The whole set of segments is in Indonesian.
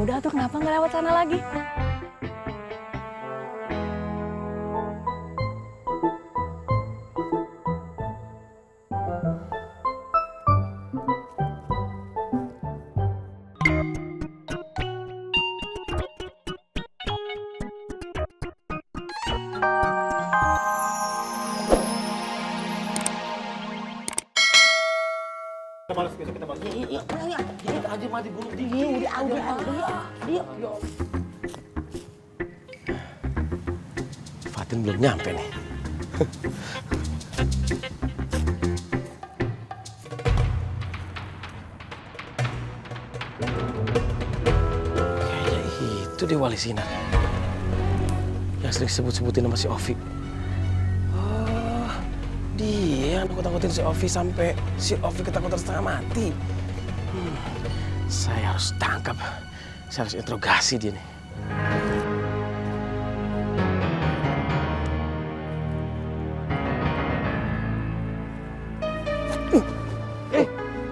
udah tuh kenapa nggak lewat sana lagi? Kita balas, besok kita balas. Iya, iya. Kita aja mati bunuh diri. Dia. Fatin belum nyampe nih. Kayaknya itu dia Wali Sinar. Yang sering sebut-sebutin nama si Ovi. Oh, dia yang nakut-nakutin si Ovi sampai si Ovi ketakutan setengah mati. Saya harus tangkap. Saya harus interogasi dia nih.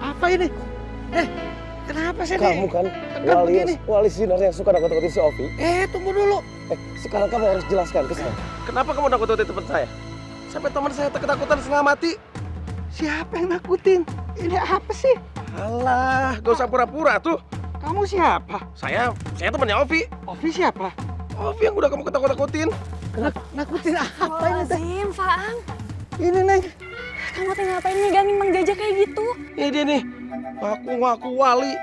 Apa ini? Kenapa sih Kamu kan wali sinar yang suka nakut-nakutin si Ovi. Tunggu dulu. Sekarang kamu harus jelaskan ke saya. Kenapa kamu nakut-nakutin teman saya? Sampai teman saya ketakutan setengah mati. Siapa yang nakutin? Ini apa sih? Alah, gak usah pura-pura tuh. Kamu siapa? Saya temannya Ovi. Ovi siapa? Ovi yang udah kamu ketakut-takutin. Nakutin apa ini teh? Lazim, Faang. Ini Neng. Kamu teh ngapain megangin Mang Jaja kayak gitu? Ini dia nih, ngaku-ngaku wali.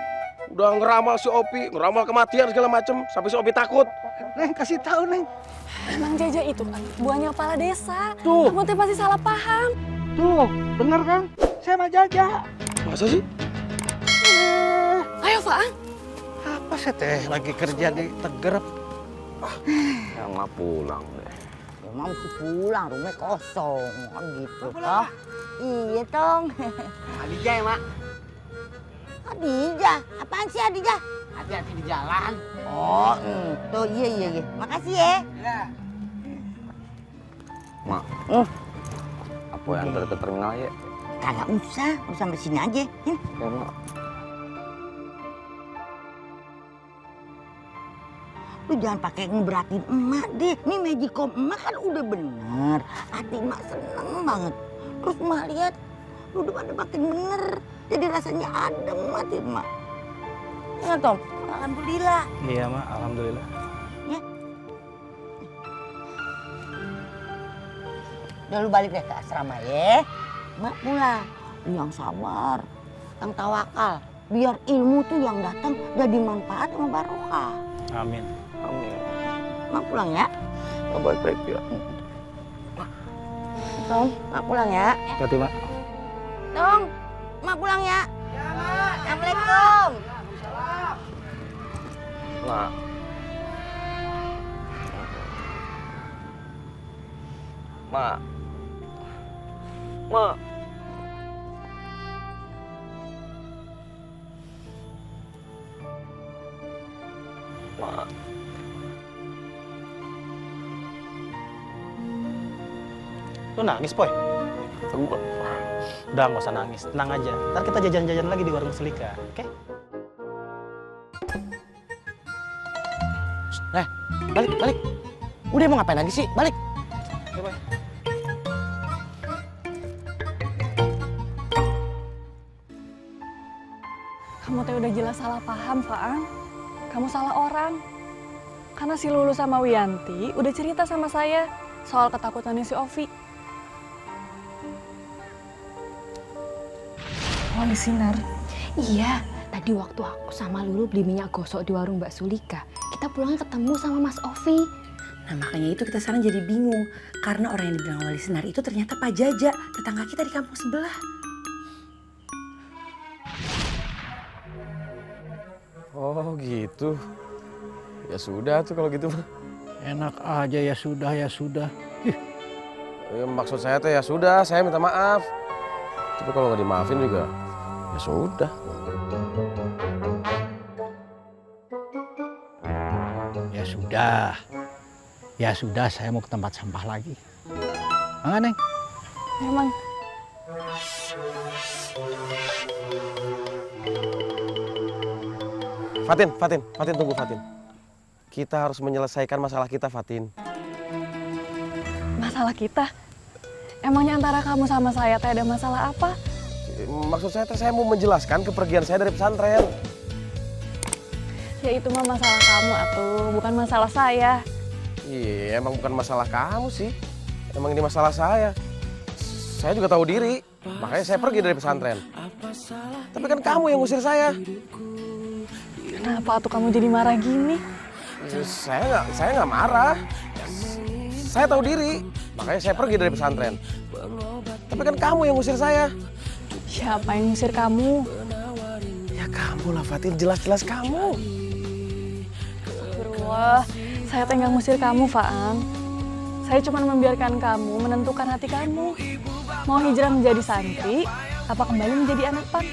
Udah ngeramal si Ovi, ngeramal kematian segala macem. Sampai si Ovi takut. Neng, kasih tahu Neng. Mang Jaja itu kan buahnya kepala desa. Tuh. Kamu teh pasti salah paham. Tuh, bener kan? Saya mah Jaja. Masa sih? Ayo, Faang. Apa sih teh lagi kerja di Tegerep? Yang nggak pulang deh. Emang mesti pulang, rumah kosong. Kan gitu, toh. Iya, Tong. Adija ya, Mak? Adija? Apaan sih Adija? Hati-hati di jalan. Oh, tuh iya. Makasih ya. Mak, apa yang antar ke terminal ya? Kagak usah sampai sini aja. Ya, Mak. Lu jangan pakai ngeberatin emak deh. Nih magicom emak kan udah bener. Hati emak seneng banget. Terus emak lihat lu udah pada makin bener. Jadi rasanya adem hati emak. Ya Tom, alhamdulillah. Iya, Mak. Alhamdulillah. Ya. Udah lu balik deh ke asrama ya. Emak pulang. Lu yang sabar, yang tawakal. Biar ilmu tuh yang datang jadi manfaat sama barokah. Amin. Amin. Mak pulang ya. Baik-baik ya. Tom, mak pulang ya. Hati, Mak. Tom, mak pulang ya. Ya, Mak. Assalamualaikum. Mak. Mak. Mak. Mak. Lu nangis, Poy? Enggak. Udah, nggak usah nangis. Tenang aja. Ntar kita jajan-jajan lagi di warung Selika, oke? Balik. Udah mau ngapain lagi sih? Balik. Oke, Poy. Kamu teh udah jelas salah paham, Faang. Kamu salah orang. Karena si Lulu sama Wiyanti udah cerita sama saya soal ketakutannya si Ovi. Wali Sinar. Iya, tadi waktu aku sama Lulu beli minyak gosok di warung Mbak Sulika, kita pulangnya ketemu sama Mas Ovi. Nah makanya itu kita sekarang jadi bingung. Karena orang yang dibilang Wali Sinar itu ternyata Pak Jaja, tetangga kita di kampung sebelah. Oh gitu. Ya sudah tuh kalau gitu. Enak aja ya sudah. Ya, maksud saya tuh ya sudah, saya minta maaf. Tapi kalau nggak dimaafin juga, ya sudah. Ya sudah, saya mau ke tempat sampah lagi. Mana Neng? Memang. Fatin tunggu Fatin. Kita harus menyelesaikan masalah kita, Fatin. Masalah kita? Emangnya antara kamu sama saya teh ada masalah apa? Maksud saya mau menjelaskan kepergian saya dari pesantren. Ya itu mah masalah kamu atuh, bukan masalah saya. Iya, emang bukan masalah kamu sih. Emang ini masalah saya. Saya juga tahu diri, makanya saya pergi dari pesantren. Tapi kan kamu yang ngusir saya. Kenapa tuh kamu jadi marah gini? Saya nggak marah. Saya tahu diri, makanya saya pergi dari pesantren. Tapi kan kamu yang ngusir saya. Siapa yang ngusir kamu? Ya kamu lah Fatin, jelas-jelas kamu. Astagfirullah, saya teh nggak ngusir kamu, Faang. Saya cuma membiarkan kamu menentukan hati kamu. Mau hijrah menjadi santri, apa kembali menjadi anak pan?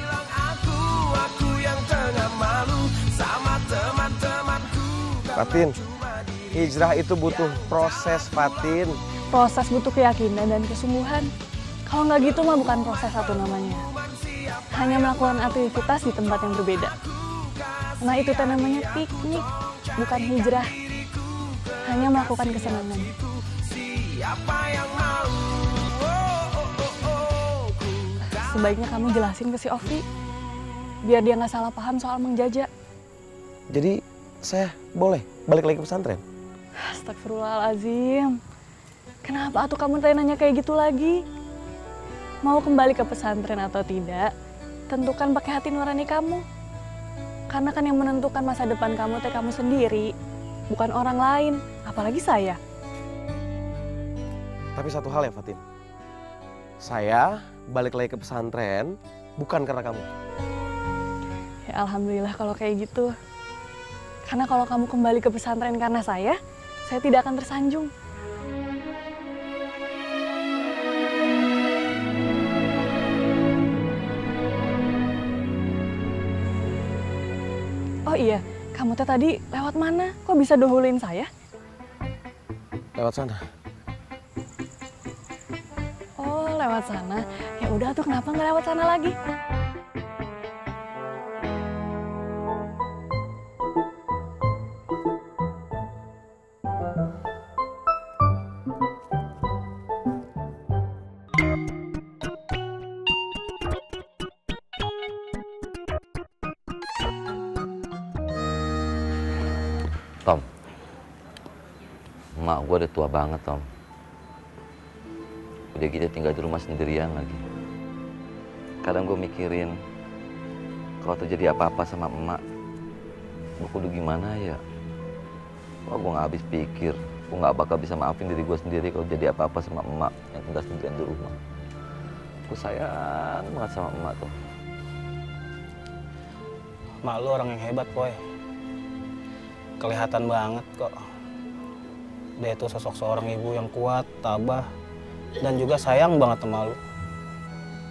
Fatin, hijrah itu butuh proses, Fatin. Proses butuh keyakinan dan kesungguhan. Kalau nggak gitu mah bukan proses satu namanya. Hanya melakukan aktivitas di tempat yang berbeda. Nah itu teh namanya piknik, bukan hijrah. Hanya melakukan kesenangan. Sebaiknya kamu jelasin ke si Ovi, biar dia nggak salah paham soal Mang Jaja. Jadi saya boleh balik lagi ke pesantren? Astagfirullahaladzim. Kenapa atuh kamu nanya kayak gitu lagi? Mau kembali ke pesantren atau tidak, tentukan pakai hati nurani kamu. Karena kan yang menentukan masa depan kamu teh kamu sendiri, bukan orang lain, apalagi saya. Tapi satu hal ya Fatin, saya balik lagi ke pesantren bukan karena kamu. Ya alhamdulillah kalau kayak gitu. Karena kalau kamu kembali ke pesantren karena saya tidak akan tersanjung. Oh iya, kamu teh tadi lewat mana? Kok bisa dohulin saya? Lewat sana. Oh, lewat sana. Ya udah tuh, kenapa nggak lewat sana lagi? Tom, emak gue udah tua banget, Tom. Udah gitu tinggal di rumah sendirian lagi. Kadang gue mikirin, kalau terjadi apa-apa sama emak, gue kudu gimana ya? Wah, gue gak habis pikir. Gue gak bakal bisa maafin diri gue sendiri kalau jadi apa-apa sama emak yang tinggal sendirian di rumah. Gue sayang banget sama emak tuh. Mak lu orang yang hebat, Boy. Kelihatan banget kok. Dia itu sosok seorang ibu yang kuat, tabah, dan juga sayang banget sama lu.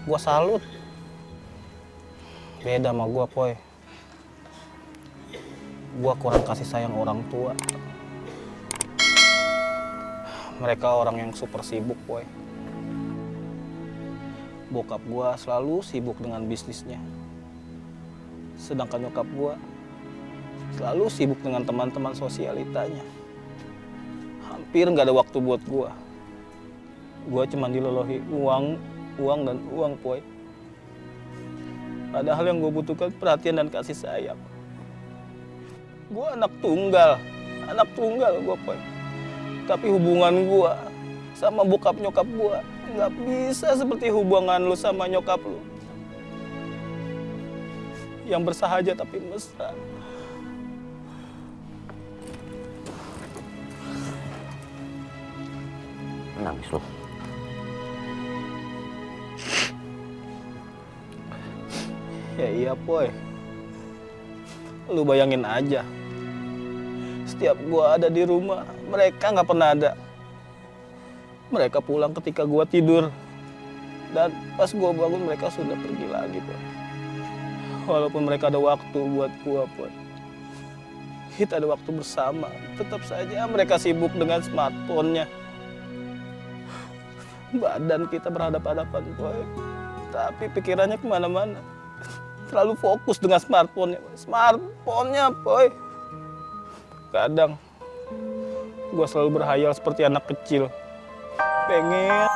Gua salut. Beda sama gua, Poy. Gua kurang kasih sayang orang tua. Mereka orang yang super sibuk, Poy. Bokap gua selalu sibuk dengan bisnisnya. Sedangkan nyokap gua selalu sibuk dengan teman-teman sosialitanya. Hampir nggak ada waktu buat gua. Gua cuma dilolohi uang, dan uang, Poy. Padahal yang gua butuhkan perhatian dan kasih sayang. Gua anak tunggal gua, Poy. Tapi hubungan gua sama bokap nyokap gua nggak bisa seperti hubungan lu sama nyokap lu. Yang bersahaja tapi mesra. Nangis lo. Ya iya, Poy. Lu bayangin aja. Setiap gua ada di rumah, mereka nggak pernah ada. Mereka pulang ketika gua tidur. Dan pas gua bangun, mereka sudah pergi lagi, Poy. Walaupun mereka ada waktu buat gua, Poy. Kita ada waktu bersama. Tetap saja mereka sibuk dengan smartphone-nya. Badan kita berhadapan-hadapan, Poy. Tapi pikirannya kemana-mana. terlalu fokus dengan smartphone-nya, Boy. Kadang gue selalu berhayal seperti anak kecil. Pengen